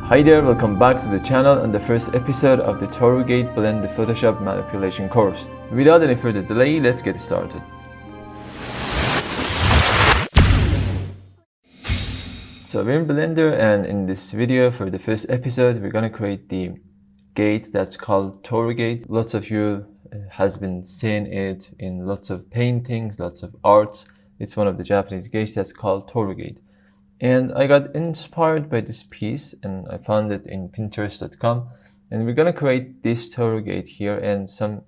Hi there, welcome back to the channel and the first episode of the Torii Gate Blend the Photoshop manipulation course. Without any further delay, let's get started. So we're in Blender, and in this video for the first episode we're gonna create the gate that's called Torii Gate. Lots of you has been seeing it in lots of paintings, lots of arts. It's one of the Japanese gates that's called Torii Gate. And I got inspired by this piece and I found it in Pinterest.com, and we're gonna create this Torii Gate here and some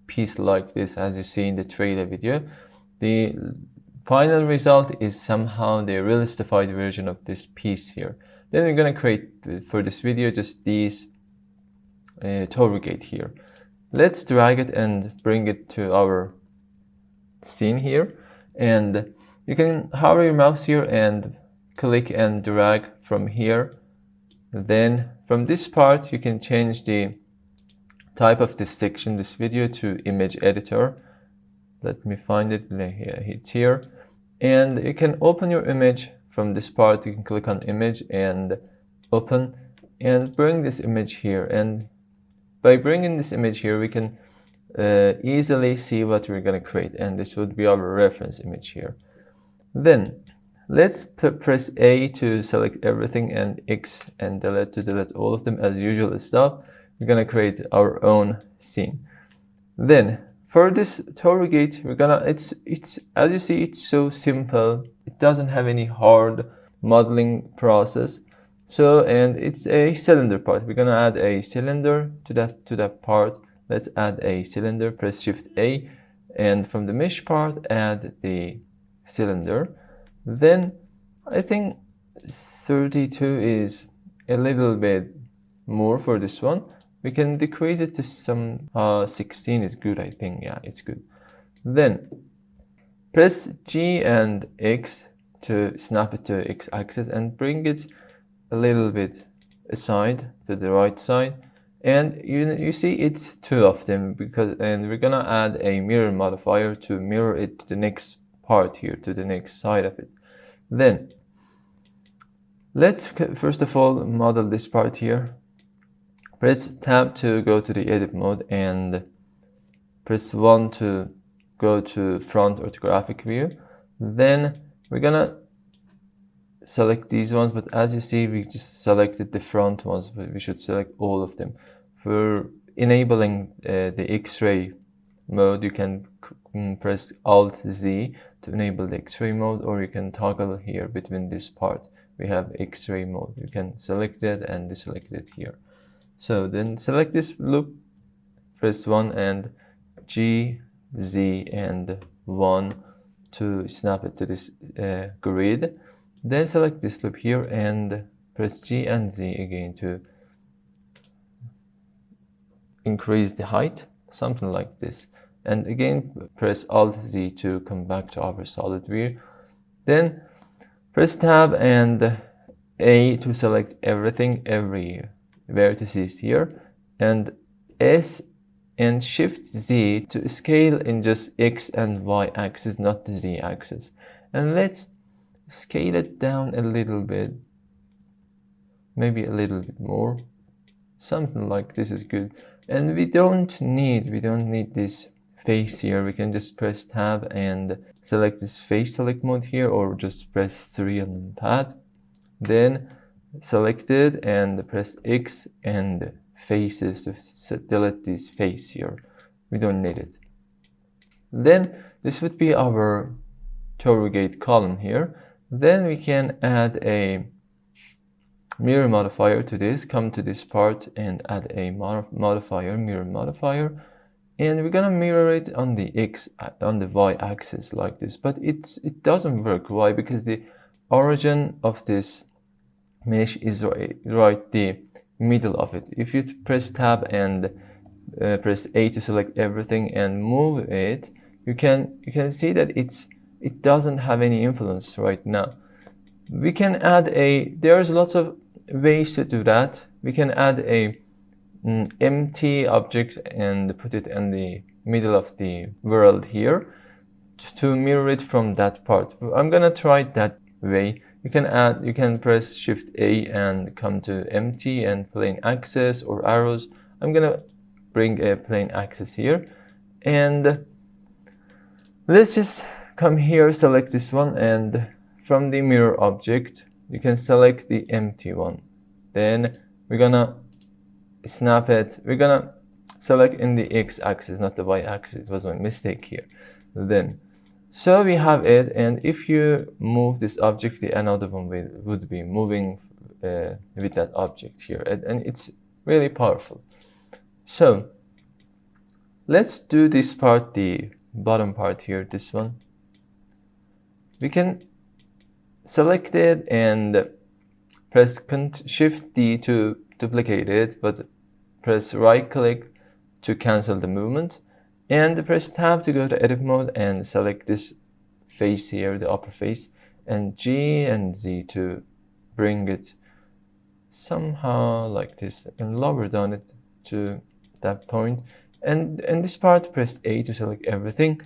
piece like this as you see in the trailer video. The final result is somehow the realistified version of this piece here. Then we're gonna create for this video just these Torii Gate here. Let's drag it and bring it to our scene here, and you can hover your mouse here and click and drag from here. Then from this part you can change the type of this section, this video, to image editor. Let me find it. It's here, and you can open your image from this part. You can click on image and open and bring this image here, and by bringing this image here we can easily see what we're going to create, and this would be our reference image here. Then let's press A to select everything and X and delete to delete all of them as usual stuff. We're gonna create our own scene. Then for this Torii Gate, we're gonna it's as you see, it's so simple. It doesn't have any hard modeling process. So, and it's a cylinder part. We're gonna add a cylinder to that part. Let's add a cylinder. Press Shift A, and from the mesh part add the cylinder. Then I think 32 is a little bit more for this one. We can decrease it to some 16 is good, I think. Yeah, it's good. Then press G and X to snap it to X axis and bring it a little bit aside to the right side. And you see it's two of them, and we're gonna add a mirror modifier to mirror it to the next part here, to the next side of it. Then let's first of all model this part here. Press tab to go to the edit mode and press 1 to go to front orthographic view. Then we're gonna select these ones, but as you see we just selected the front ones, but we should select all of them. For enabling the X-ray mode, you can press Alt Z to enable the X-ray mode, or you can toggle here between this part. We have X-ray mode. You can select it and deselect it here. So then select this loop, press 1 and G, Z and 1 to snap it to this grid. Then select this loop here and press G and Z again to increase the height, something like this. And again press Alt Z to come back to our solid view. Then press Tab and A to select everything, every vertices here, and S and Shift Z to scale in just X and Y axis, not the Z axis. And let's scale it down a little bit, maybe a little bit more, something like this is good. And we don't need this face here. We can just press tab and select this face select mode here, or just press 3 on the pad. Then select it and press X and faces to delete this face here. We don't need it. Then this would be our Torii Gate column here. Then we can add a mirror modifier to this. Come to this part and add a modifier, mirror modifier. And we're gonna mirror it on the on the Y axis like this, but it doesn't work. Why? Because the origin of this mesh is right the middle of it. If you press tab and press A to select everything and move it, you can see that it doesn't have any influence right now. We can add there's lots of ways to do that. We can add a empty object and put it in the middle of the world here to mirror it from that part. I'm gonna try it that way you can press Shift A and come to empty and plane axis or arrows. I'm gonna bring a plane axis here, and let's just come here, select this one, and from the mirror object you can select the empty one. Then we're gonna snap it. We're gonna select in the x-axis, not the y-axis. It was my mistake here. Then so we have it, and if you move this object, the another one would be moving with that object here, and it's really powerful. So let's do this part, the bottom part here, this one. We can select it and press Shift D to duplicate it, but press right click to cancel the movement, and press Tab to go to edit mode and select this face here, the upper face, and G and Z to bring it somehow like this, and lower down it to that point. And in this part, press A to select everything,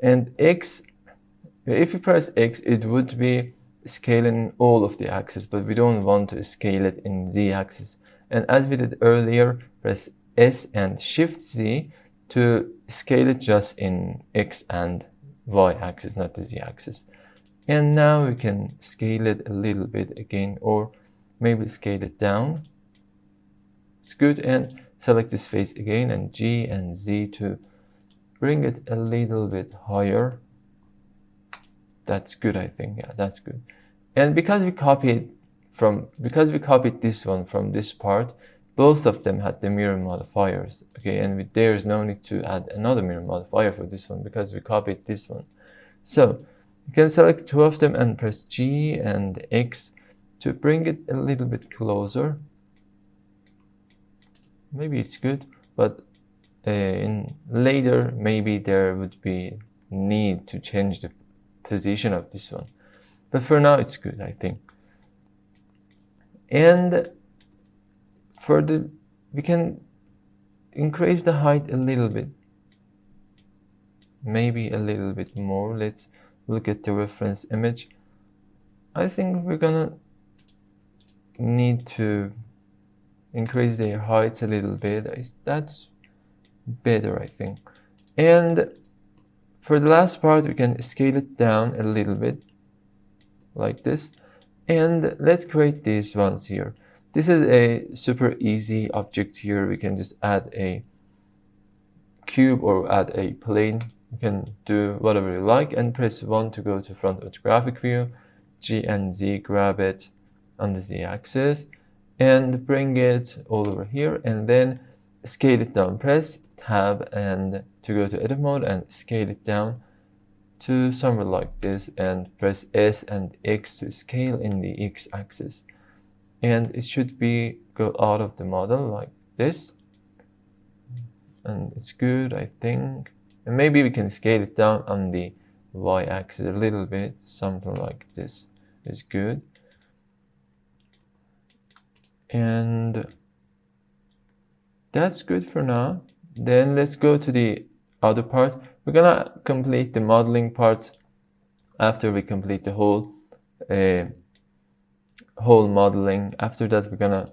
and X, if you press X, it would be scaling all of the axes, but we don't want to scale it in Z axis. And as we did earlier, press S and Shift Z to scale it just in X and Y axis, not the Z axis. And now we can scale it a little bit again, or maybe scale it down. It's good. And select this face again, and G and Z to bring it a little bit higher. That's good, I think. Yeah, that's good. And because we copied this one from this part, both of them had the mirror modifiers. Okay, and there's no need to add another mirror modifier for this one because we copied this one. So you can select two of them and press G and X to bring it a little bit closer. Maybe it's good, but in later maybe there would be need to change the position of this one, but for now it's good, I think. And for we can increase the height a little bit, maybe a little bit more. Let's look at the reference image. I think we're gonna need to increase their heights a little bit. That's better, I think. And for the last part, we can scale it down a little bit like this, and let's create these ones here. This is a super easy object here. We can just add a cube or add a plane. You can do whatever you like, and press 1 to go to front orthographic view. G and Z, grab it on the Z axis and bring it all over here, and then scale it down. Press Tab and to go to edit mode and scale it down to somewhere like this, and press S and X to scale in the X axis, and it should be go out of the model like this, and it's good, I think. And maybe we can scale it down on the Y axis a little bit, something like this is good. And that's good for now. Then let's go to the other part. We're gonna complete the modeling parts after we complete the whole modeling. After that, we're gonna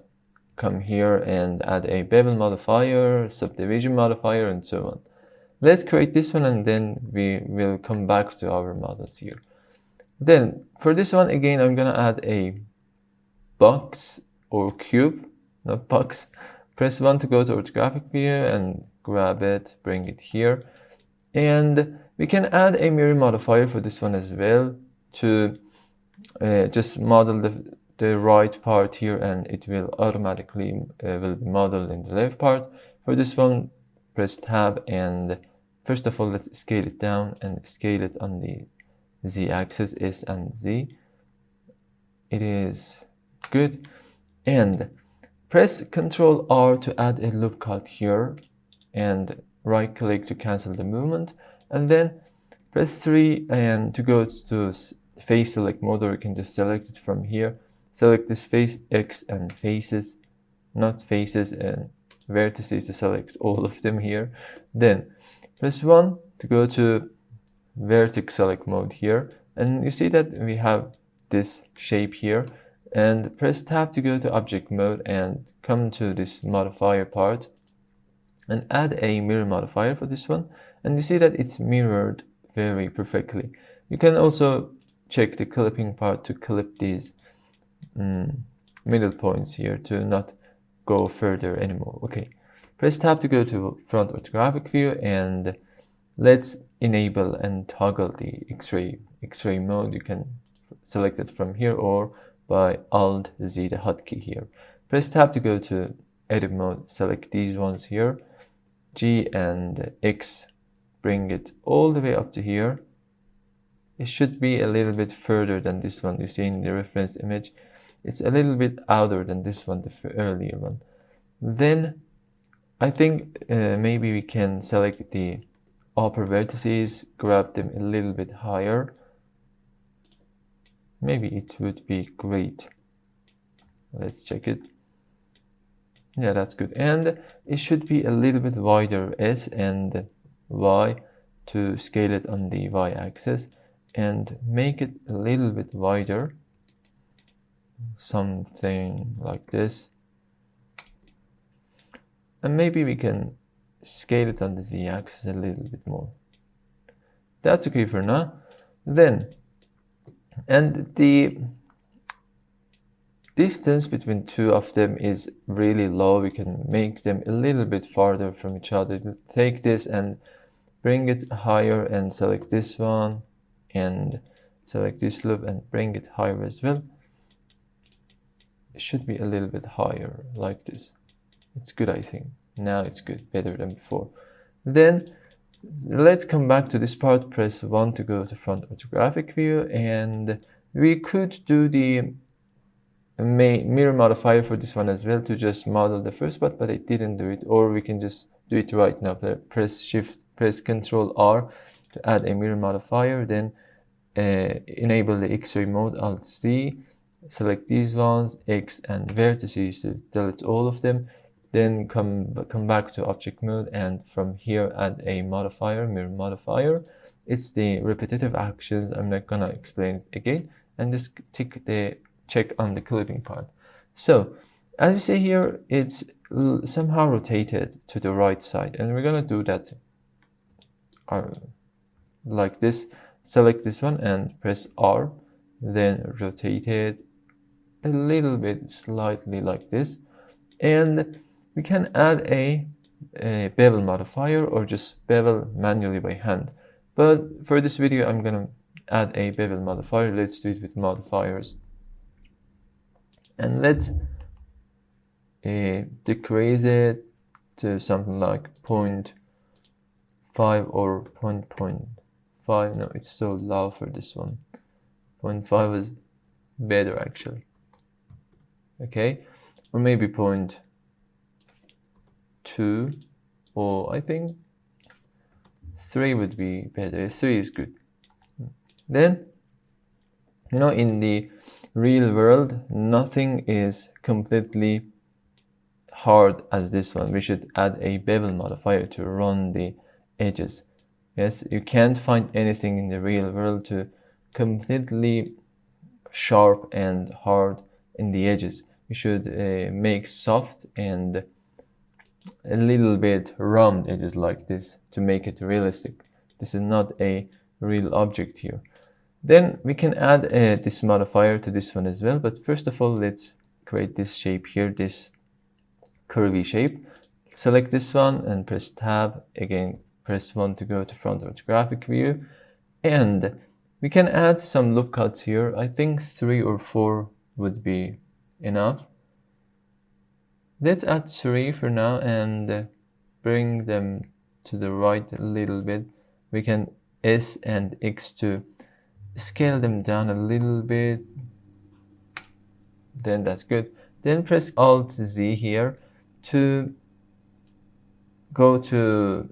come here and add a bevel modifier, subdivision modifier, and so on. Let's create this one, and then we will come back to our models here. Then for this one, again, I'm gonna add a box or cube, not box. Press 1 to go to orthographic view and grab it, bring it here. And we can add a mirror modifier for this one as well to just model the right part here, and it will automatically will be modeled in the left part. For this one, press Tab, and first of all, let's scale it down and scale it on the Z axis, S and Z. It is good. And press Ctrl R to add a loop cut here, and right click to cancel the movement, and then press 3 and to go to face select mode, or you can just select it from here. Select this face, X and faces, not faces and vertices, to select all of them here. Then press 1 to go to vertex select mode here, and you see that we have this shape here, and press tab to go to object mode and come to this modifier part and add a mirror modifier for this one, and you see that it's mirrored very perfectly. You can also check the clipping part to clip these middle points here to not go further anymore. Okay, press tab to go to front orthographic view, and let's enable and toggle the X-ray mode. You can select it from here or by Alt Z, the hotkey here. Press tab to go to edit mode, select these ones here, G and X, bring it all the way up to here. It should be a little bit further than this one. You see in the reference image, it's a little bit outer than this one, the earlier one. Then I think maybe we can select the upper vertices, grab them a little bit higher. Maybe it would be great. Let's check it. Yeah, that's good. And it should be a little bit wider, S and Y, to scale it on the Y axis, and make it a little bit wider, something like this. And maybe we can scale it on the Z axis a little bit more. That's okay for now. Then, and the distance between two of them is really low. We can make them a little bit farther from each other. Take this and bring it higher, and select this one and select this loop and bring it higher as well. It should be a little bit higher like this. It's good, I think. Now it's good, better than before. Then let's come back to this part. Press 1 to go to front orthographic view, and we could do the mirror modifier for this one as well to just model the first part, but I didn't do it. Or we can just do it right now. Press Ctrl R to add a mirror modifier, then enable the X-ray mode, Alt C, select these ones, X and vertices to delete all of them. Then come back to object mode, and from here add a modifier, mirror modifier. It's the repetitive actions. I'm not gonna explain it again, and just tick the check on the clipping part. So as you see here, it's somehow rotated to the right side, and we're gonna do that like this. Select this one and press R, then rotate it a little bit, slightly like this, and we can add a bevel modifier or just bevel manually by hand. But for this video, I'm gonna add a bevel modifier. Let's do it with modifiers, and let's decrease it to something like 0.5 or 0.5. No, it's so low for this one. 0.5 is better actually. Okay, or maybe 0.2, or I think 3 would be better. 3 is good. Then, you know, in the real world, nothing is completely hard as this one. We should add a bevel modifier to run the edges. Yes, you can't find anything in the real world to completely sharp and hard in the edges. You should make soft and a little bit round edges like this to make it realistic. This is not a real object here. Then we can add this modifier to this one as well, but first of all, let's create this shape here, this curvy shape. Select this one and press tab, again press 1 to go to front orthographic view, and we can add some loop cuts here. I think 3 or 4 would be enough. Let's add 3 for now and bring them to the right a little bit. We can S and X to scale them down a little bit. Then that's good. Then press Alt Z here to go to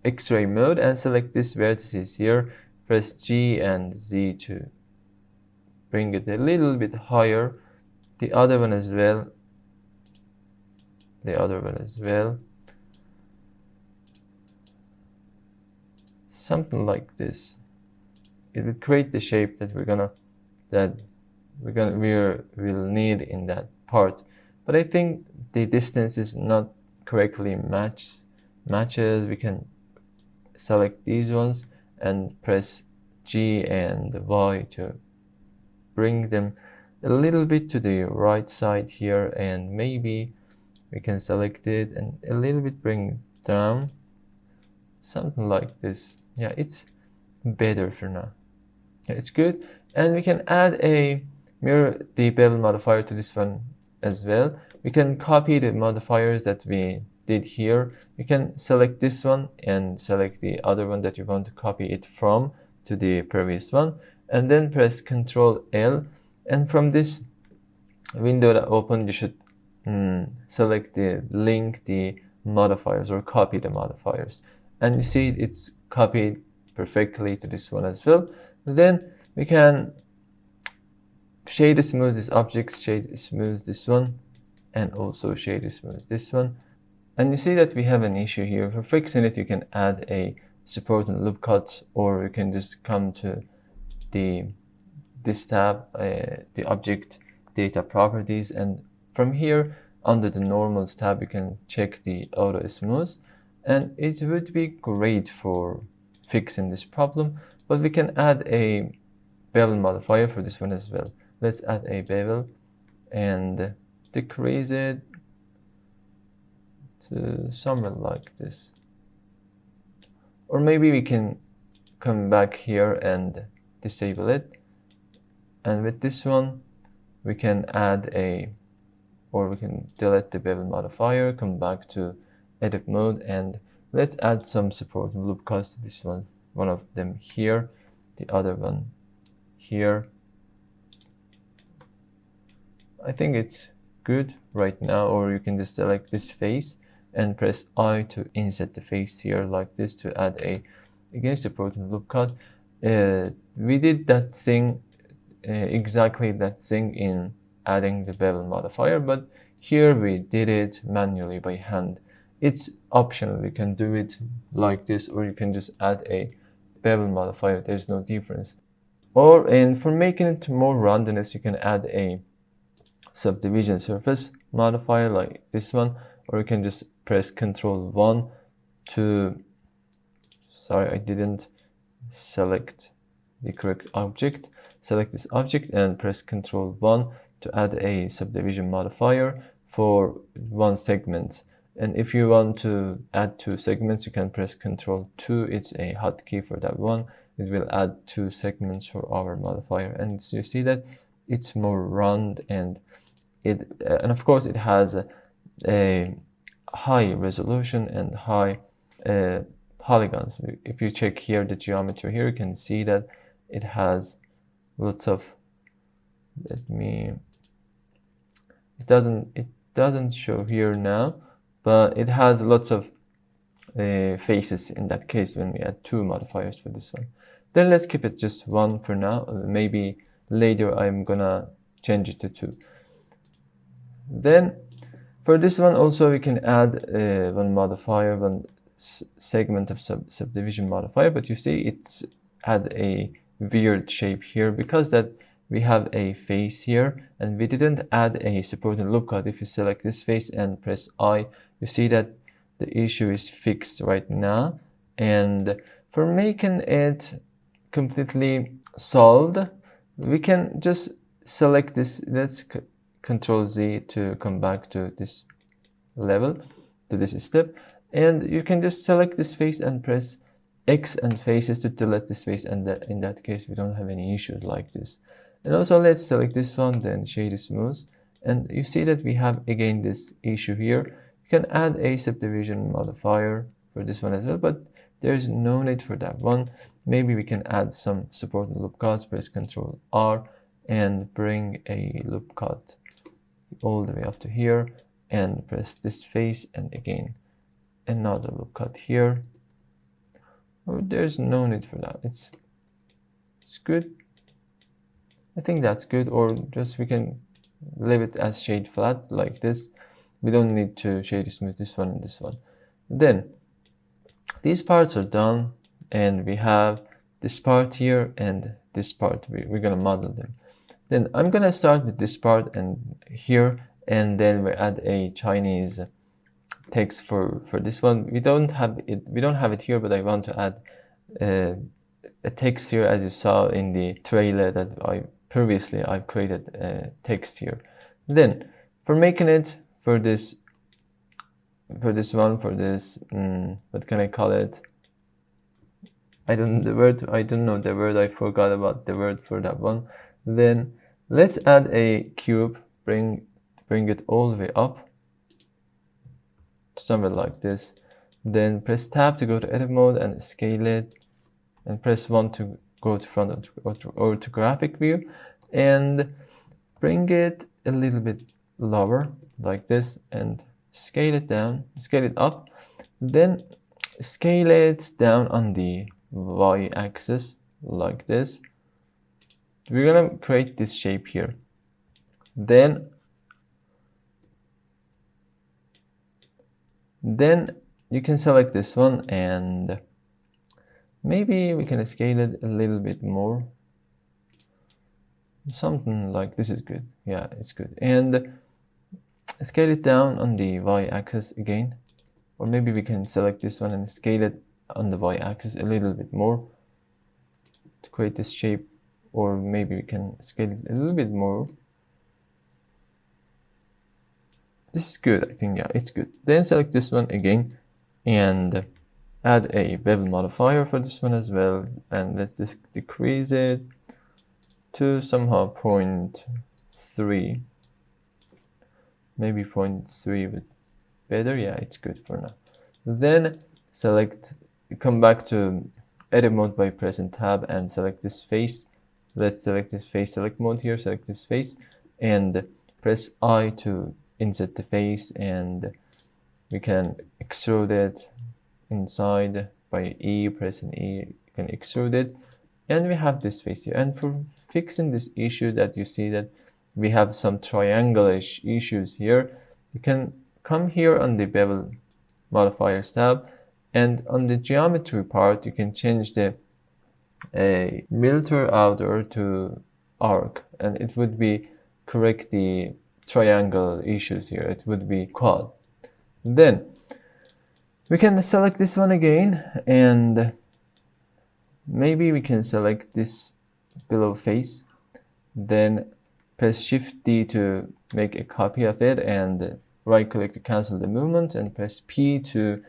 X-ray mode and select these vertices here. Press G and Z to bring it a little bit higher. The other one as well. The other one as well. Something like this. It will create the shape that we're gonna, that we'll need in that part. But I think the distance is not correctly matches. We can select these ones and press G and Y to bring them a little bit to the right side here, and maybe we can select it and a little bit bring it down, something like this. Yeah, it's better for now. Yeah, it's good. And we can add a mirror the bevel modifier to this one as well. We can copy the modifiers that we did here. We can select this one and select the other one that you want to copy it from to the previous one, and then press Ctrl L, and from this window that opened you should select the link the modifiers or copy the modifiers, and you see it's copied perfectly to this one as well. Then we can shade smooth this object, shade smooth this one, and also shade smooth this one. And you see that we have an issue here. For fixing it, you can add a support and loop cut, or you can just come to this tab, the object data properties, and from here under the normals tab you can check the auto smooth, and it would be great for fixing this problem. But we can add a bevel modifier for this one as well. Let's add a bevel and decrease it to somewhere like this, or maybe we can come back here and disable it, and with this one we can add or we can delete the bevel modifier, come back to edit mode, and let's add some support loop cuts to this one of them here, the other one here. I think it's good right now. Or you can just select this face and press I to insert the face here like this to add again support loop cut. We did that thing, exactly that thing in adding the bevel modifier, but here we did it manually by hand. It's optional, you can do it like this, or you can just add a bevel modifier, there's no difference. And for making it more roundness, you can add a subdivision surface modifier like this one, or you can just press Ctrl 1 to, sorry, I didn't select the correct object. Select this object and press Ctrl 1 to add a subdivision modifier for one segment. And if you want to add 2 segments, you can press Ctrl 2. It's a hotkey for that one. It will add 2 segments for our modifier, and so you see that it's more round, and of course it has a high resolution and high polygons. If you check here the geometry here, you can see that it has lots of, it doesn't show here now, but it has lots of faces in that case when we add 2 modifiers for this one. Then let's keep it just 1 for now. Maybe later I'm gonna change it to 2. Then for this one also we can add one modifier, one segment of subdivision modifier, but you see it's had a weird shape here because that we have a face here and we didn't add a supporting loop cut. If you select this face and press I, you see that the issue is fixed right now. And for making it completely solved, we can just select this. Let's Ctrl Z to come back to this level, to this step, and you can just select this face and press X and faces to delete this face, and in that case we don't have any issues like this. And also let's select this one, then shade smooth, and you see that we have again this issue here. You can add a subdivision modifier for this one as well, but there's no need for that one. Maybe we can add some support loop cuts. Press Ctrl R and bring a loop cut all the way up to here, and press this face, and again another loop cut here. Oh, there's no need for that. It's good. I think that's good, or just we can leave it as shade flat like this. We don't need to shade smooth this one and this one. Then these parts are done, and we have this part here and this part. We're gonna model them. Then I'm gonna start with this part and here, and then we add a Chinese text for this one. We don't have it here, but I want to add a text here, as you saw in the trailer that I've created a text here. Then for making it for this what can I call it? I don't know the word, I forgot about the word for that one. Then let's add a cube, bring it all the way up, somewhere like this. Then press tab to go to edit mode and scale it, and press 1 to go to front or to graphic view, and bring it a little bit lower like this, and scale it up, then scale it down on the y-axis like this. We're gonna create this shape here. Then you can select this one, and maybe we can scale it a little bit more. Something like this is good. Yeah, it's good. And scale it down on the y-axis again. Or maybe we can select this one and scale it on the y-axis a little bit more to create this shape. Or maybe we can scale it a little bit more. This is good, I think. Yeah, it's good. Then select this one again and add a bevel modifier for this one as well. And let's just decrease it to somehow 0.3. Maybe 0.3 would better. Yeah, it's good for now. Then come back to edit mode by pressing tab and select this face. Let's select this face select mode here, select this face, and press I to insert the face, and we can extrude it inside by E, pressing E, you can extrude it, and we have this face here. And for fixing this issue that you see that we have some triangle-ish issues here, you can come here on the bevel modifiers tab, and on the geometry part you can change the milter outer to arc, and it would be correct the triangle issues here. It would be quad. Then we can select this one again, and maybe we can select this below face, then press Shift D to make a copy of it, and right click to cancel the movement, and press P to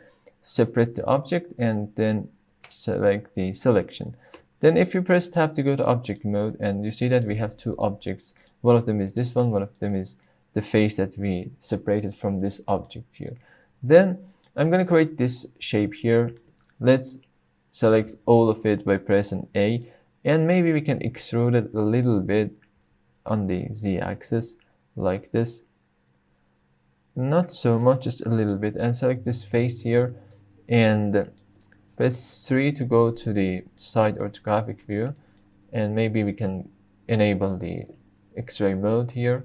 separate the object, and then select the selection. Then if you press tab to go to object mode, and you see that we have two objects. One of them is this one, one of them is the face that we separated from this object here. Then I'm going to create this shape here. Let's select all of it by pressing A, and maybe we can extrude it a little bit on the z-axis like this. Not so much, just a little bit, and select this face here, and press 3 to go to the side orthographic view, and maybe we can enable the X-ray mode here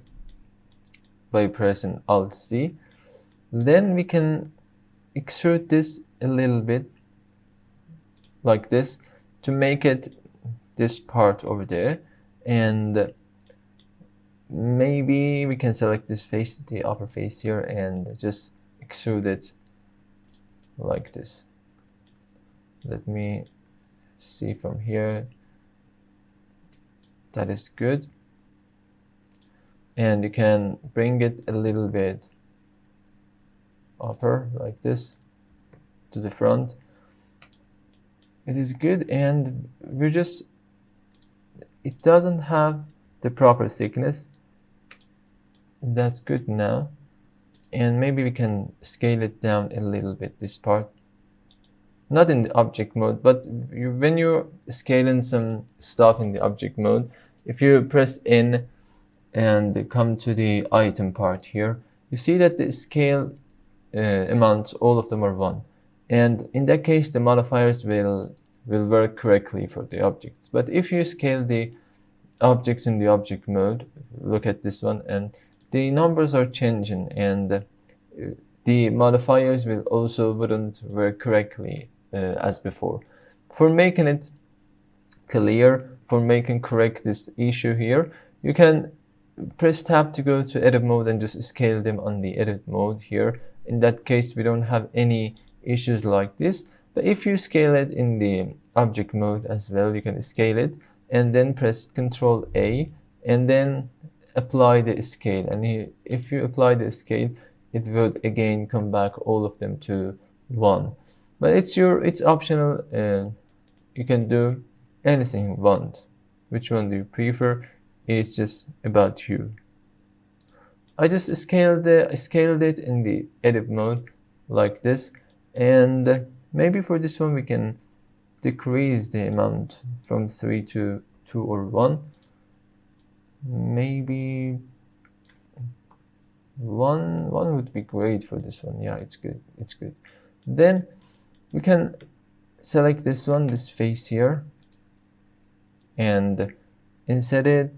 by pressing Alt-C. Then we can extrude this a little bit like this to make it this part over there, and maybe we can select this face, the upper face here, and just extrude it like this. Let me see from here. That is good. And you can bring it a little bit upper like this to the front. It is good, and it doesn't have the proper thickness. That's good now. And maybe we can scale it down a little bit, this part. Not in the object mode, but when you're scaling some stuff in the object mode, if you press N and come to the item part here, you see that the scale amounts, all of them are 1. And in that case, the modifiers will work correctly for the objects. But if you scale the objects in the object mode, look at this one, and the numbers are changing, and the modifiers will also wouldn't work correctly as before. For making it clear, for making correct this issue here, You can press tab to go to edit mode and just scale them on the edit mode here. In that case, we don't have any issues like this. But if you scale it in the object mode as well, you can scale it and then press Ctrl A and then apply the scale. And if you apply the scale, it would again come back all of them to 1. But it's optional. You can do anything you want. Which one do you prefer? It's just about you. I just scaled it in the edit mode like this, and maybe for this one we can decrease the amount from 3 to 2 or 1. Maybe 1 would be great for this one. Yeah, it's good. It's good. Then we can select this one, this face here, and inset it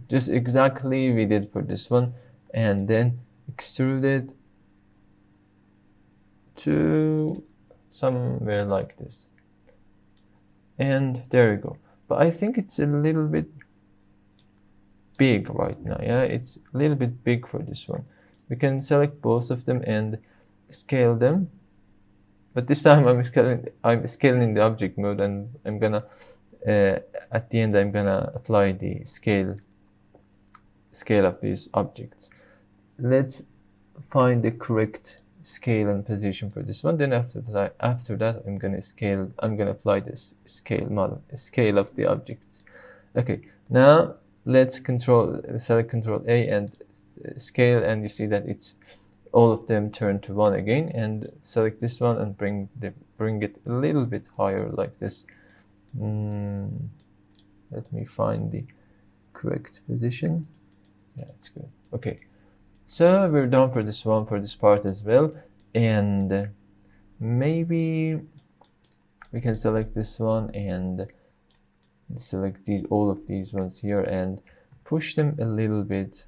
just exactly we did for this one, and then extrude it to somewhere like this, and there you go. But I think it's a little bit big right now. Yeah, it's a little bit big for this one. We can select both of them and scale them, but this time I'm scaling the object mode, and I'm gonna at the end I'm gonna apply the scale of these objects. Let's find the correct scale and position for this one. Then after that I'm gonna apply this scale of the objects. Okay, now let's select Ctrl A and scale, and you see that it's all of them turn to 1 again, and select this one and bring it a little bit higher like this. Let me find the correct position. Yeah, it's good. Okay, so we're done for this part as well, and maybe we can select this one and select all of these ones here and push them a little bit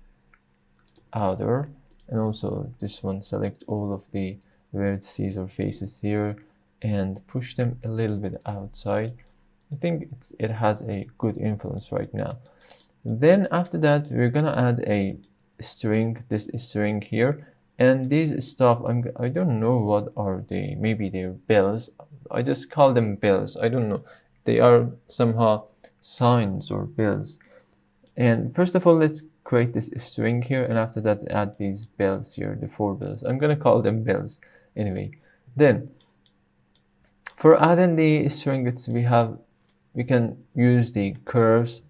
outer, and also this one, select all of the vertices or faces here and push them a little bit outside. I think it has a good influence right now. Then after that, we're gonna add a string, this string here, and these stuff, I don't know what are they. Maybe they're bells. I just call them bells. I don't know. They are somehow signs or bells. And first of all, let's create this string here, and after that add these bells here, the 4 bells. I'm gonna call them bells anyway. Then for adding the string, we can use the curves.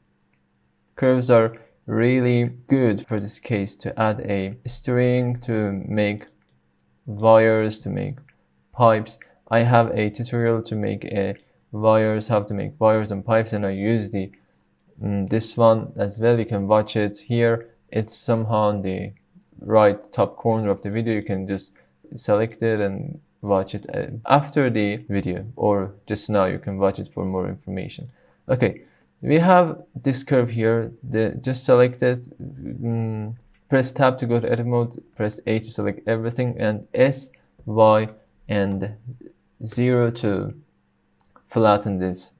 Curves are really good for this case, to add a string, to make wires, to make pipes. I have a tutorial to make how to make wires and pipes, and I use this one as well. You can watch it here. It's somehow on the right top corner of the video. You can just select it and watch it after the video, or just now you can watch it for more information. Okay, we have this curve here. Just select it, press tab to go to edit mode, press A to select everything, and S, Y, and 0 to flatten this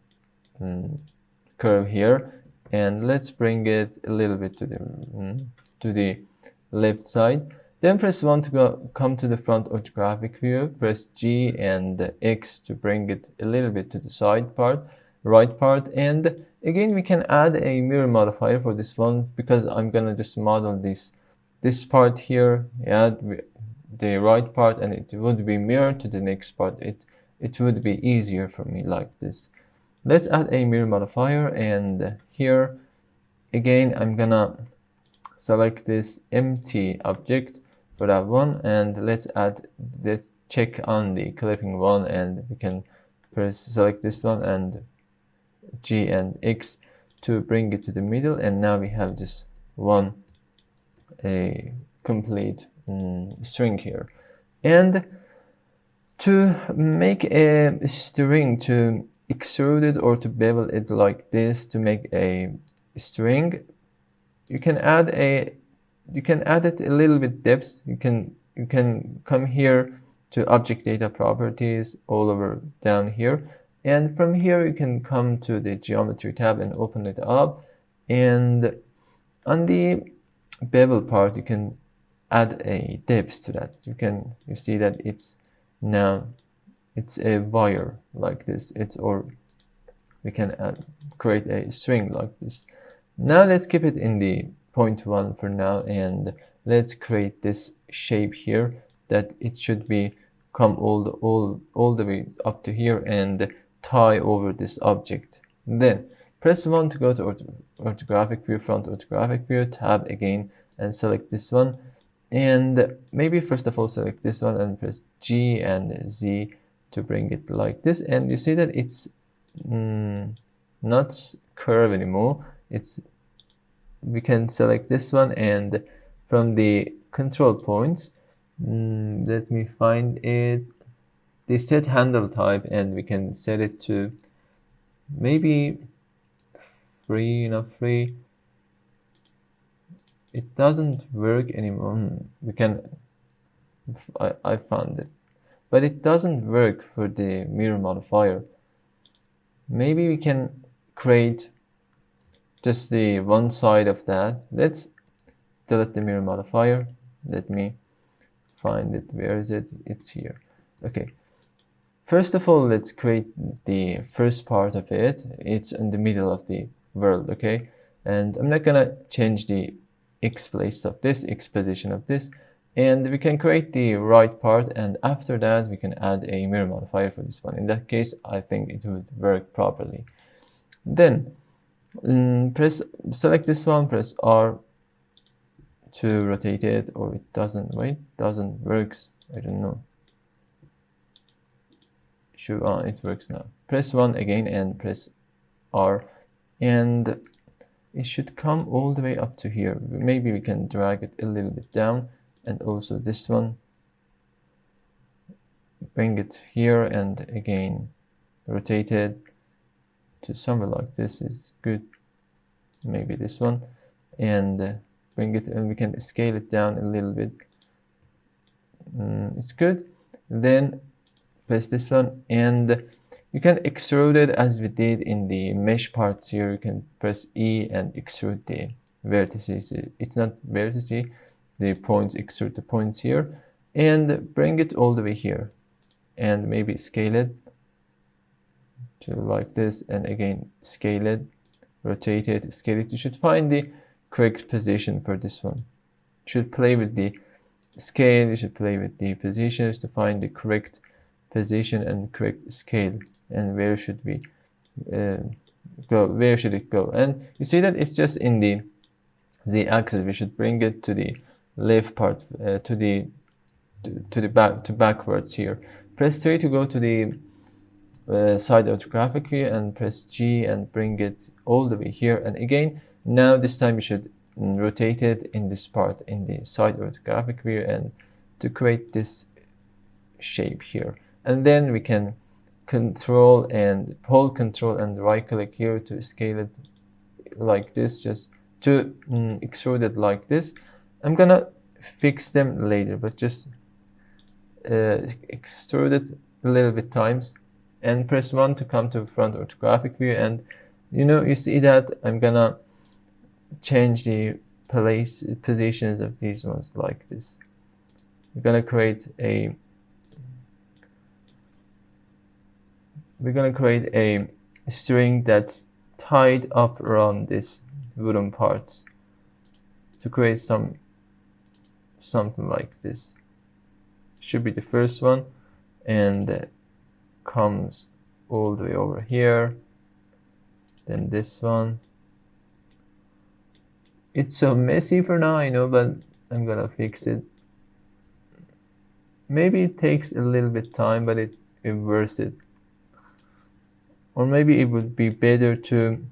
curve here. And let's bring it a little bit to the left side. Then press 1 to come to the front orthographic view. Press G and X to bring it a little bit to the right part. And again, we can add a mirror modifier for this one, because I'm gonna just model this part here, yeah, the right part, and it would be mirrored to the next part. It would be easier for me like this. Let's add a mirror modifier, and here again I'm gonna select this empty object for that one, and let's check on the clipping one, and we can select this one and G and X to bring it to the middle, and now we have just a complete string here. And to make a string, to extrude it or to bevel it like this, to make a string, you can add it a little bit depth. You can come here to object data properties all over down here, and from here you can come to the geometry tab and open it up, And on the bevel part, you can add a depth to that. You see that it's now it's a wire like this. Or we can create a string like this. Now let's keep it in the 0.1 for now, and let's create this shape here that it should be come all the way up to here and tie over this object. Then press 1 to go to orthographic view, front orthographic view, tab again and select this one. And maybe first of all select this one and press G and Z to bring it like this. And you see that it's not curve anymore. We can select this one, and from the control points, let me find it, the set handle type, and we can set it to maybe free. It doesn't work anymore. I found it, but it doesn't work for the mirror modifier. Maybe we can create just the one side of that. Let's delete the mirror modifier. Let me find it. Where is it? It's here. Okay. First of all, let's create the first part of it. It's in the middle of the world, okay? And I'm not gonna change the X place of this, X position of this. And we can create the right part, and after that we can add a mirror modifier for this one. In that case, I think it would work properly. Then select this one, press R to rotate it, or it doesn't works. I don't know. Sure, it works now. Press 1 again and press R, and it should come all the way up to here. Maybe we can drag it a little bit down, and also this one, bring it here and again rotate it to somewhere like this is good. Maybe this one, and bring it, and we can scale it down a little bit. It's good. Then press this one, and you can extrude it as we did in the mesh parts here. You can press E and extrude the vertices. It's not vertices, the points, extrude the points here, and bring it all the way here, and maybe scale it to like this, and again scale it, rotate it, scale it. You should find the correct position for this one. You should play with the scale, you should play with the positions to find the correct position and correct scale, and where should we go, where should it go. And you see that it's just in the Z axis. We should bring it to the left part, to the backwards here. Press 3 to go to the side orthographic view, and press G and bring it all the way here. And again, now this time you should rotate it in this part in the side orthographic view, and to create this shape here. And then we can hold control and right click here to scale it like this, just to extrude it like this. I'm gonna fix them later, but just extrude it a little bit times, and press 1 to come to front orthographic view. And you see that I'm gonna change the positions of these ones like this. We're gonna create a string that's tied up around this wooden parts to create something like this. Should be the first one, and comes all the way over here. Then this one. It's so messy for now, I know, but I'm gonna fix it. Maybe it takes a little bit time, but it's worth it. Or maybe it would be better to,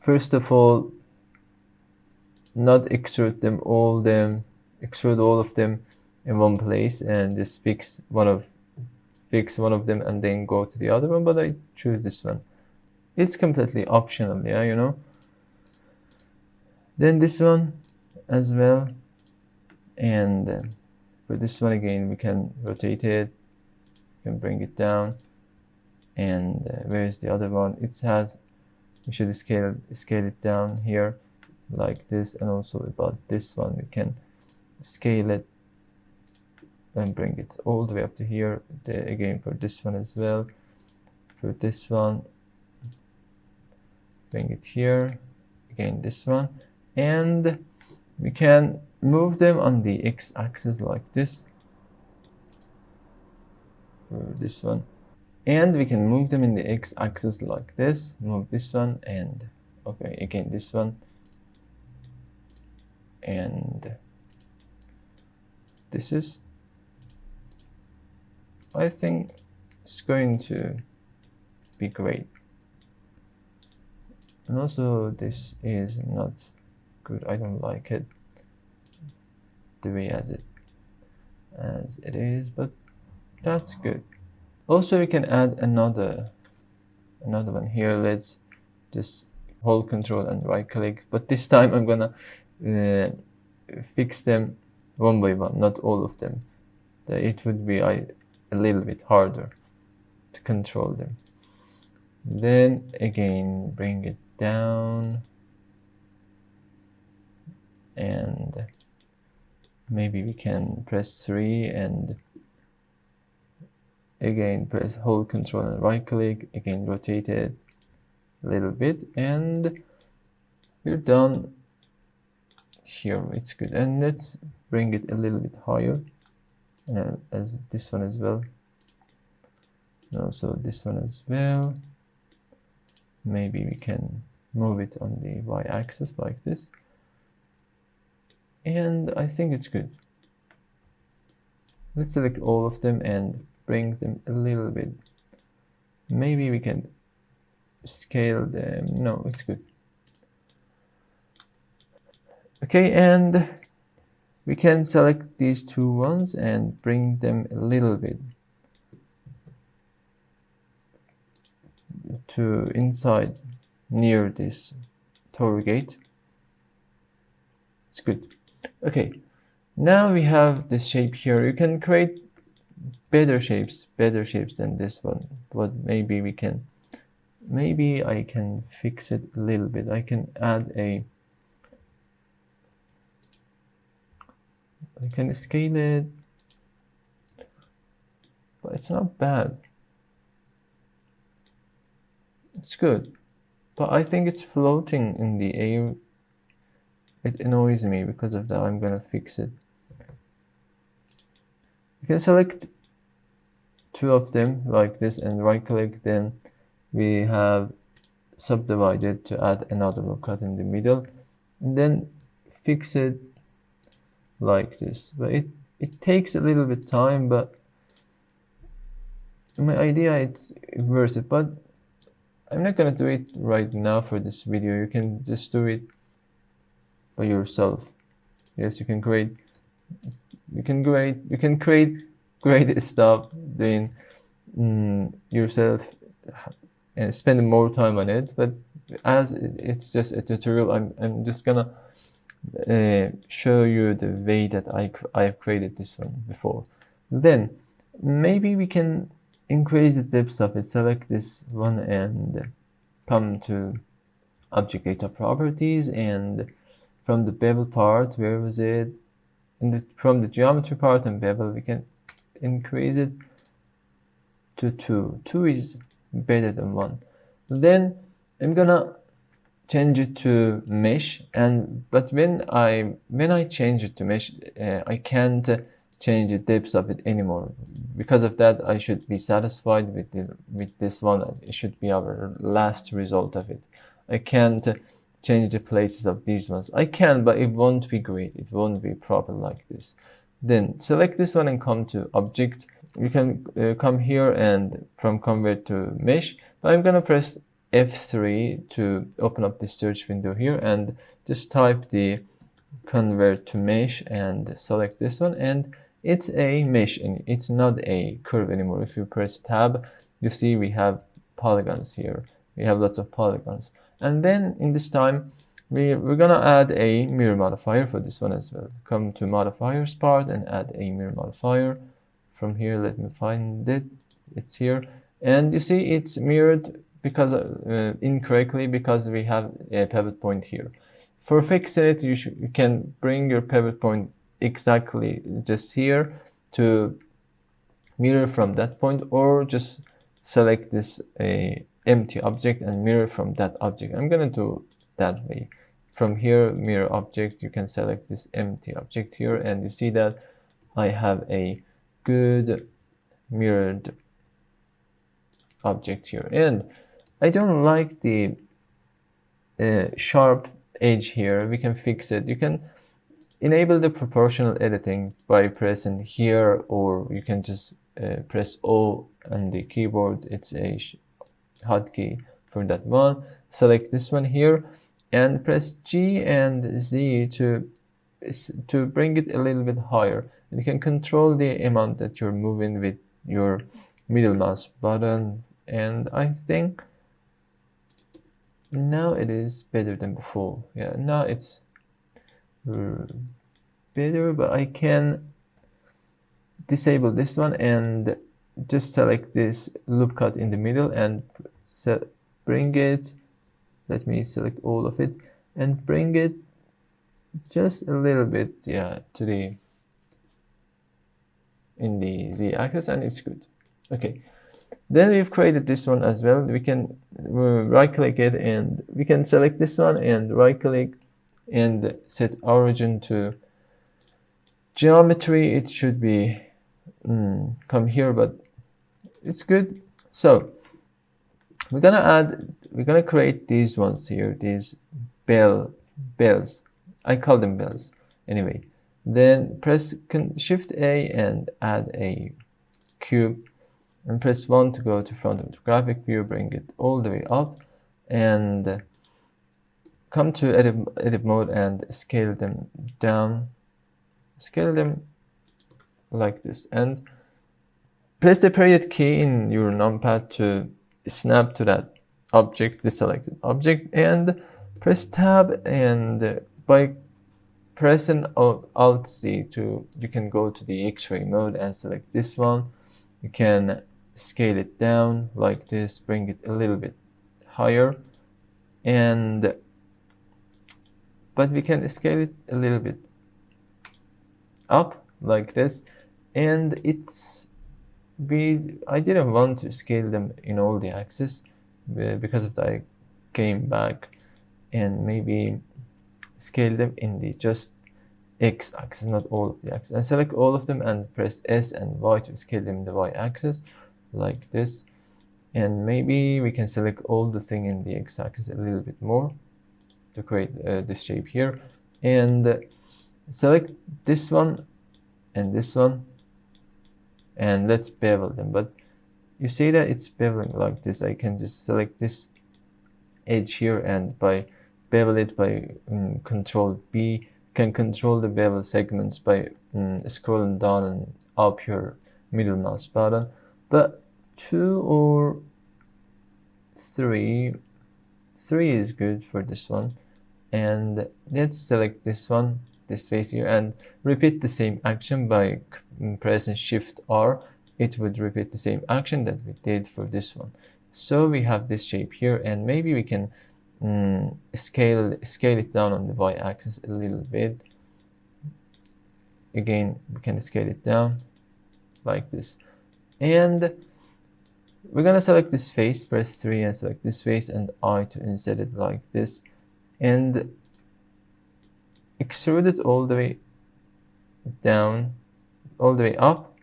first of all, not extrude all of them in one place, and just fix one of them and then go to the other one. But I choose this one. It's completely optional, yeah, Then this one as well, and for this one again we can rotate it, we can bring it down. And where's the other one? It has we should scale it down here like this. And also about this one, we can scale it and bring it all the way up to here. Again for this one as well. For this one, bring it here. Again this one, and we can move them on the x-axis like this for this one, and we can move them in the x-axis like this. Move this one, and okay, again this one, and this is, I think it's going to be great. And also this is not good. I don't like it the way as it is, but that's good. Also we can add another one here. Let's just hold Control and right click, but this time I'm gonna fix them one by one, not all of them. It would be a little bit harder to control them. Then again bring it down, and maybe we can press 3 and again hold Control and right click, again rotate it a little bit, and we're done here. It's good. And let's bring it a little bit higher, as this one as well, and also this one as well. Maybe we can move it on the y-axis like this, and I think it's good. Let's select all of them and bring them a little bit. Maybe we can scale them. No, it's good. Okay, and we can select these two ones and bring them a little bit to inside near this Torii Gate. It's good. Okay, now we have this shape here. You can create better shapes than this one, but maybe I can fix it a little bit. I can scale it, but it's not bad. It's good, but I think it's floating in the air. It annoys me. Because of that, I'm gonna fix it. You can select two of them like this and right click, then we have subdivided to add another one, cut in the middle, and then fix it like this. But it takes a little bit time, but my idea it's worth it. But I'm not gonna do it right now for this video. You can just do it by yourself. Yes, you can create great stuff doing yourself and spend more time on it. But as it's just a tutorial, I'm just gonna show you the way that I've created this one before. Then maybe we can increase the depth of it. Select this one and come to Object Data Properties, and from the bevel part, where was it? From the geometry part and bevel, we can increase it to 2. 2 is better than 1. Then I'm gonna change it to mesh, but when I change it to mesh, I can't change the depth of it anymore. Because of that, I should be satisfied with this one. It should be our last result of it. I can't change the places of these ones. I can, but it won't be great. It won't be proper like this. Then select this one and come to Object. You can come here and from Convert to Mesh. But I'm gonna press F3 to open up the search window here and just type the Convert to Mesh and select this one, and it's a mesh and it's not a curve anymore. If you press Tab, you see we have polygons here. We have lots of polygons. And then in this time, we're gonna add a mirror modifier for this one as well. Come to modifiers part and add a mirror modifier. From here, let me find it. It's here. And you see it's mirrored because incorrectly, because we have a pivot point here. For fixing it, you can bring your pivot point exactly just here to mirror from that point, or just select this empty object and mirror from that object. I'm gonna do that way. From here, mirror object, you can select this empty object here, and you see that I have a good mirrored object here. And I don't like the sharp edge here. We can fix it. You can enable the proportional editing by pressing here, or you can just press O on the keyboard. It's a hotkey for that one. Select this one here and press G and Z to bring it a little bit higher. And you can control the amount that you're moving with your middle mouse button, and I think now it is better than before. Yeah, now it's better, but I can disable this one and just select this loop cut in the middle and bring it. Let me select all of it and bring it just a little bit, yeah, to the in the Z axis, and it's good. Okay, then we've created this one as well. We can right click it and we can select this one and right click and set origin to geometry. It should be come here, but it's good. So we're gonna create these ones here, these bells. I call them bells anyway. Then press Shift A and add a cube, and press 1 to go to front of the graphic view. Bring it all the way up and come to edit mode and scale them down. Scale them like this, and press the period key in your numpad to snap to that object, the selected object, and press tab, and by pressing Alt C you can go to the X-ray mode and select this one. You can scale it down like this, bring it a little bit higher, but we can scale it a little bit up like this. And I didn't want to scale them in all the axes because of that. I came back and maybe scale them in the just X axis, not all of the axes, and select all of them and press S and Y to scale them in the Y axis like this. And maybe we can select all the thing in the X axis a little bit more to create this shape here, and select this one and this one, and let's bevel them. But you see that it's beveling like this. I can just select this edge here, and by bevel it by Control B, can control the bevel segments by scrolling down and up your middle mouse button. But 2 or 3 is good for this one. And let's select this one, this face here, and repeat the same action by pressing Shift R. It would repeat the same action that we did for this one. So we have this shape here, and maybe we can scale it down on the Y axis a little bit. Again, we can scale it down like this, and we're gonna select this face, press 3 and select this face and I to inset it like this, and extrude it all the way down, all the way up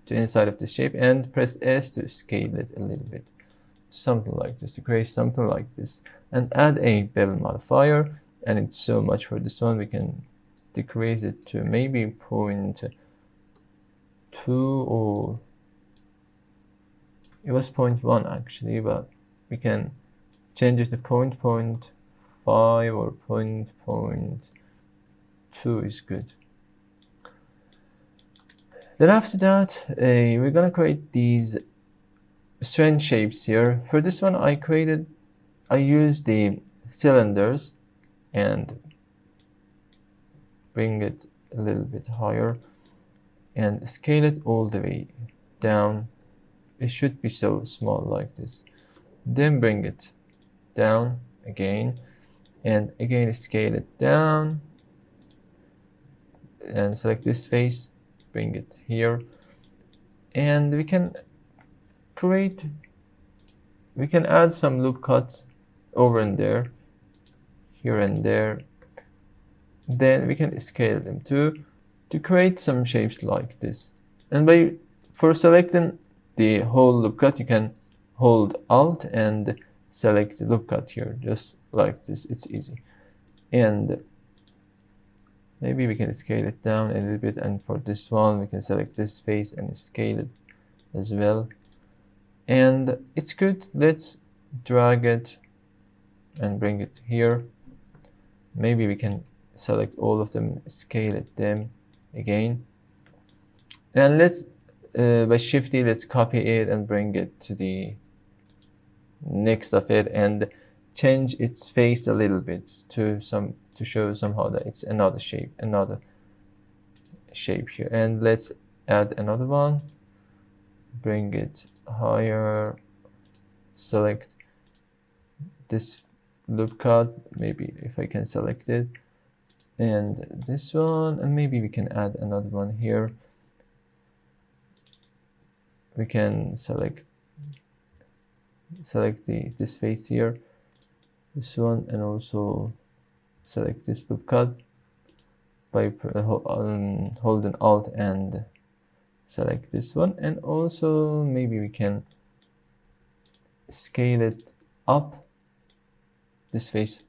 to inside of the shape, and press S to scale it a little bit, something like this, to create something like this, and add a bevel modifier. And it's so much for this one. We can decrease it to maybe 0.2, or it was 0.1 actually, but we can change it to 0.5 or 0.2 is good. Then after that, we're gonna create these strange shapes here. For this one, I used the cylinders and bring it a little bit higher and scale it all the way down. It should be so small like this. then bring it down again, and again scale it down, and select this face, bring it here, and we can add some loop cuts over and there, here and there. Then we can scale them too to create some shapes like this. And for selecting the whole loop cut, you can hold Alt and select the loop cut here, just like this. It's easy. And maybe we can scale it down a little bit, and for this one we can select this face and scale it as well. And it's good. Let's drag it and bring it here. Maybe we can select all of them, scale it them again, and let's by Shift-D, let's copy it and bring it to the next of it and change its face a little bit to show somehow that it's another shape here. And let's add another one, bring it higher, select this loop cut, maybe if I can select it, and this one, and maybe we can add another one here. We can select this face here, this one, and also select this loop cut by holding Alt and select this one. And also maybe we can scale it up, this face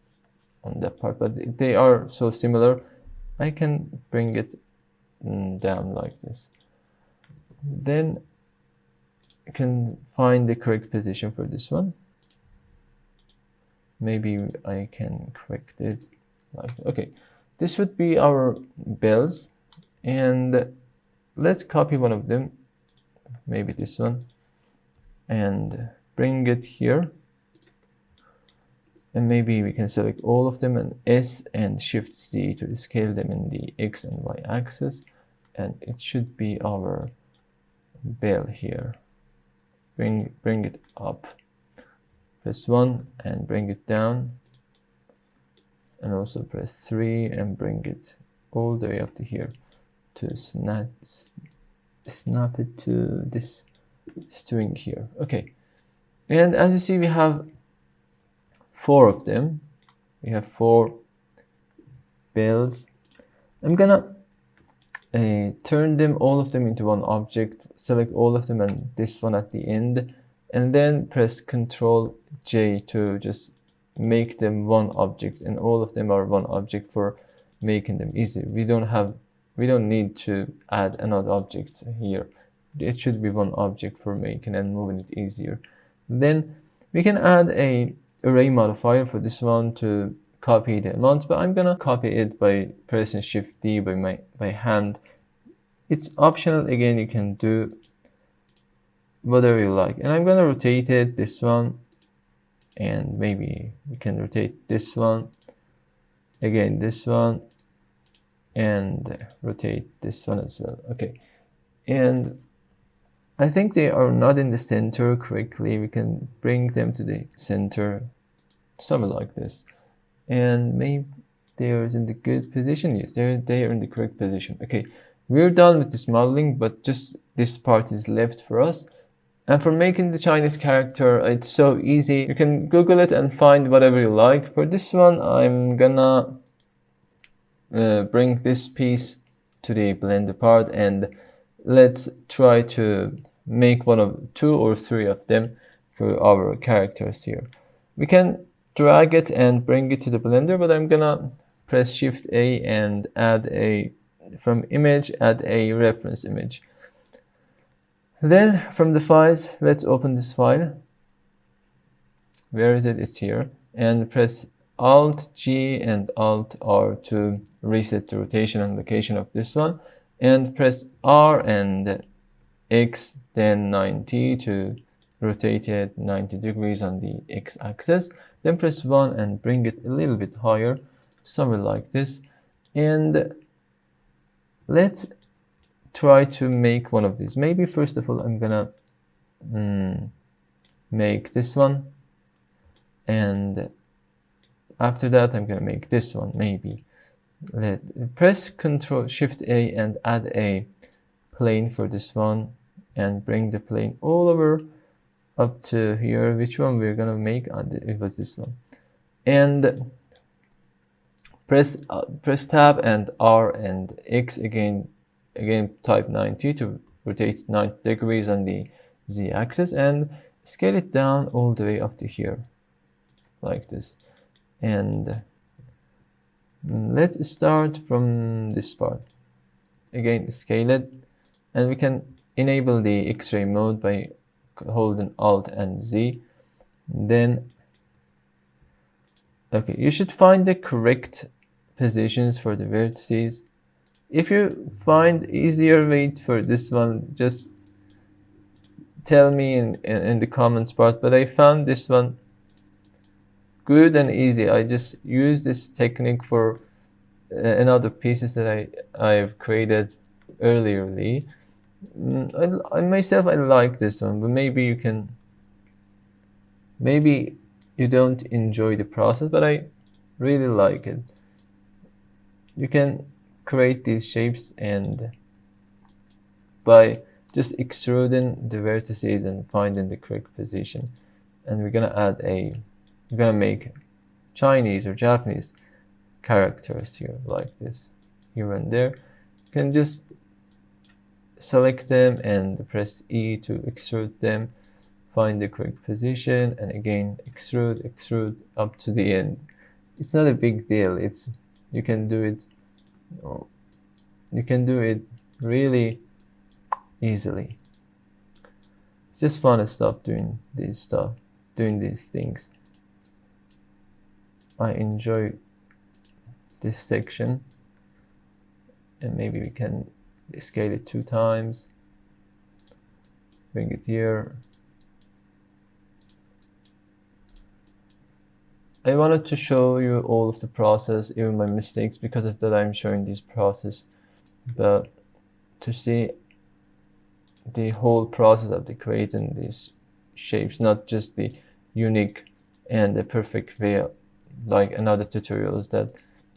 on that part, but they are so similar, I can bring it down like this. Then you can find the correct position for this one. Maybe I can correct it like, okay, this would be our bells, and let's copy one of them, maybe this one, and bring it here. And maybe we can select all of them and S and Shift-C to scale them in the X and Y axis, and it should be our bell here. Bring it up, press 1 and bring it down, and also press 3 and bring it all the way up to here to snap it to this string here. Okay, and as you see, we have 4 of them. We have 4 bells. I'm gonna turn them, all of them, into one object, select all of them and this one at the end, and then press Ctrl J to just make them one object, and all of them are one object for making them easy. We don't need to add another object here. It should be one object for making and moving it easier. Then we can add a array modifier for this one to copy the amount, but I'm gonna copy it by pressing Shift-D by hand. It's optional, again, you can do whatever you like. And I'm gonna rotate it, this one, and maybe we can rotate this one, again this one, and rotate this one as well. Okay, and I think they are not in the center correctly. We can bring them to the center, something like this. And maybe they are in the good position. Yes, they are in the correct position. Okay, we're done with this modeling, but just this part is left for us. And for making the Chinese character, it's so easy. You can Google it and find whatever you like. For this one, I'm gonna bring this piece to the Blender part, and let's try to make one of 2 or 3 of them for our characters here. We can drag it and bring it to the Blender, but I'm gonna press Shift-A and from image, add a reference image. Then from the files, let's open this file. Where is it? It's here. And press Alt-G and Alt-R to reset the rotation and location of this one. And press R and X, then 90 to rotate it 90 degrees on the X axis. Then press 1 and bring it a little bit higher, somewhere like this. And let's try to make one of these. Maybe first of all, I'm gonna make this one And after that, I'm gonna make this one, maybe. Press Ctrl Shift A and add a plane for this one, and bring the plane all over up to here. Which one we're gonna make? It was this one. And press Tab and R and X again, type 90 to rotate 90 degrees on the Z-axis, and scale it down all the way up to here, like this. And let's start from this part. Again, scale it, and we can enable the X-ray mode by holding Alt and Z. Then, okay, you should find the correct positions for the vertices. If you find easier way for this one, just tell me in the comments part. But I found this one good and easy. I just use this technique for another pieces that I've created earlierly. I myself, I like this one, but maybe you don't enjoy the process, but I really like it. You can create these shapes and by just extruding the vertices and finding the correct position. And we're gonna make Chinese or Japanese characters here, like this, here and there. You can just select them and press E to extrude them, find the correct position, and again extrude up to the end. It's not a big deal. You can do it really easily. It's just fun stuff doing these things. I enjoy this section, and maybe we can scale it 2 times, bring it here. I wanted to show you all of the process, even my mistakes. Because of that, I'm showing this process, but to see the whole process of the creating these shapes, not just the unique and the perfect way like another tutorials that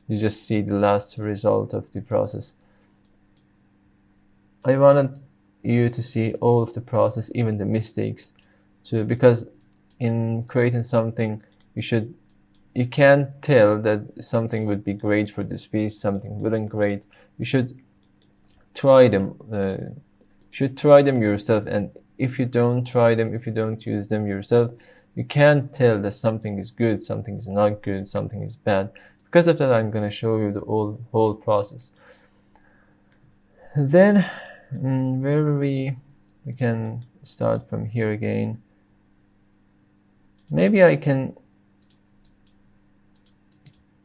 you just see the last result of the process. I wanted you to see all of the process, even the mistakes too, because in creating something, you can't tell that something would be great for this piece, something wouldn't great. You should try them. Yourself, and if you don't try them, if you don't use them yourself, you can't tell that something is good, something is not good, something is bad. Because of that, I'm going to show you the whole process. Then where we can start from here again. Maybe I can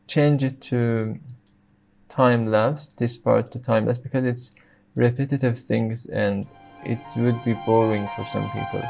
change it to time-lapse, this part to time-lapse, because it's repetitive things and it would be boring for some people.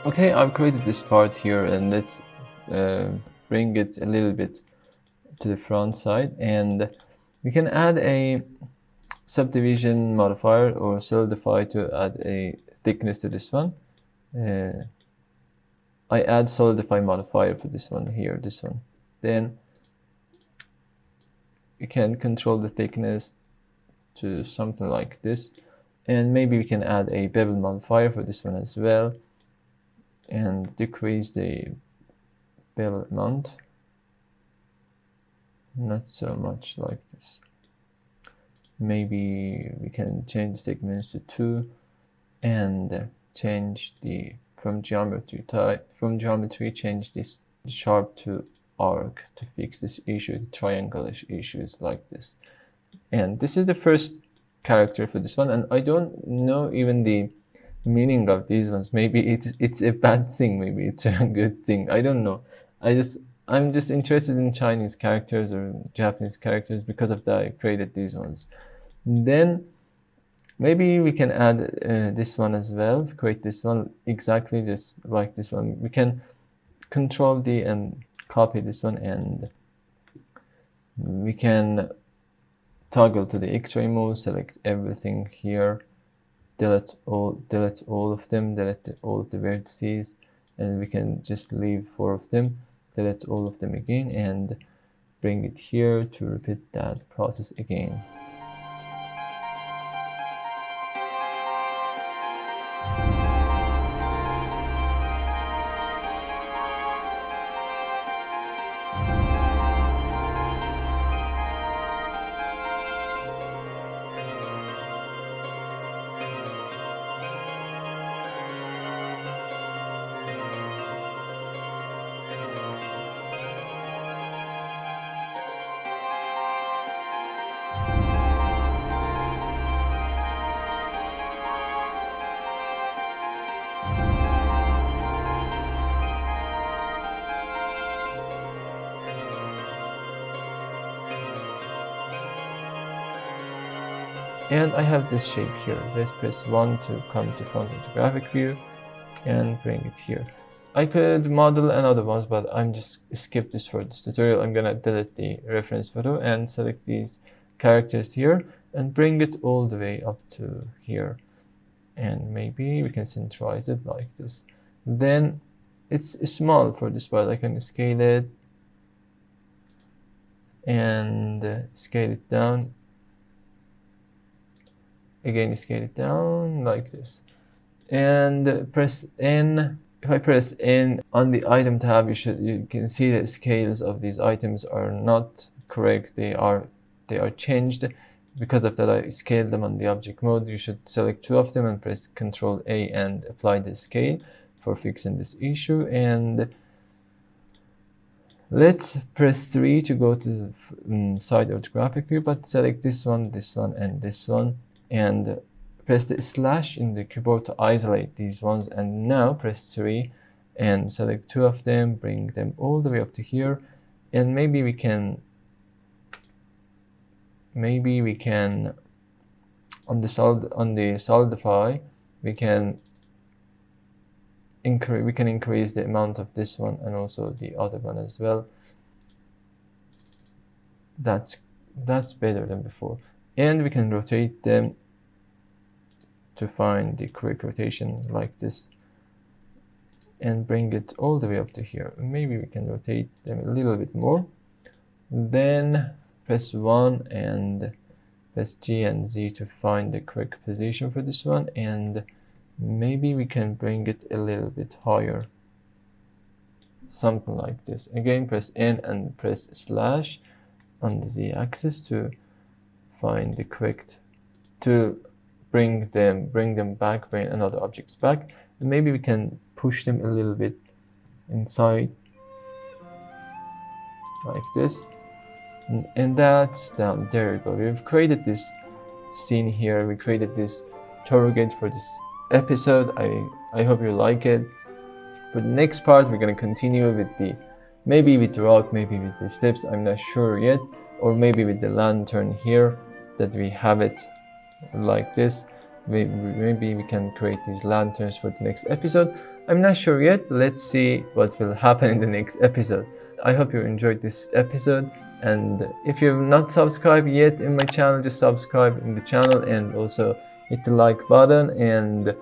Okay, I've created this part here, and let's bring it a little bit to the front side, and we can add a subdivision modifier or solidify to add a thickness to this one. I add solidify modifier for this one here, this one. Then you can control the thickness to something like this, And maybe we can add a bevel modifier for this one as well, and decrease the bevel amount, not so much like this. Maybe we can change segments to 2 and change the from geometry change this sharp to arc to fix this issue, the triangle-ish issues like this. And this is the first character for this one, and I don't know even the meaning of these ones. Maybe it's a bad thing, maybe it's a good thing, I don't know. I'm just interested in Chinese characters or Japanese characters, because of that I created these ones. Then maybe we can add this one as well, create this one exactly just like this one. We can Control D and copy this one, and we can toggle to the X-ray mode, select everything here, delete all of them, delete all of the vertices, and we can just leave 4 of them, delete all of them again, and bring it here to repeat that process again. And I have this shape here. Let's press 1 to come to front of the graphic view and bring it here. I could model another ones, but I'm just skip this for this tutorial. I'm gonna delete the reference photo and select these characters here and bring it all the way up to here. And maybe we can centralize it like this. Then it's small for this part. I can scale it and scale it down. Again, scale it down like this, and press N. If I press N on the item tab, you can see the scales of these items are not correct. They are changed. Because of that, I scaled them on the object mode. You should select 2 of them and press Ctrl A and apply the scale for fixing this issue. And let's press 3 to go to the side of the graphic view, but select this one, and this one, and press the slash in the keyboard to isolate these ones. And now press 3 and select 2 of them, bring them all the way up to here, and maybe we can on the solidify we can increase the amount of this one and also the other one as well. That's better than before. And we can rotate them to find the correct rotation like this and bring it all the way up to here. Maybe we can rotate them a little bit more. Then press 1 and press G and Z to find the correct position for this one, and maybe we can bring it a little bit higher, something like this. Again, press N and press slash on the Z axis to find the correct, to bring them back, bring another objects back. And maybe we can push them a little bit inside like this, and that's down. There you go. We've created this scene here. We created this Torii Gate for this episode. I hope you like it. For the next part, we're gonna continue with maybe with the rock, maybe with the steps, I'm not sure yet, or maybe with the lantern here, that we have it like this. Maybe we can create these lanterns for the next episode. I'm not sure yet. Let's see what will happen in the next episode. I hope you enjoyed this episode, and if you've not subscribed yet in my channel, just subscribe in the channel and also hit the like button and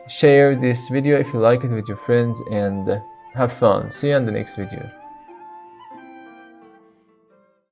share this video if you like it with your friends, and have fun. See you on the next video.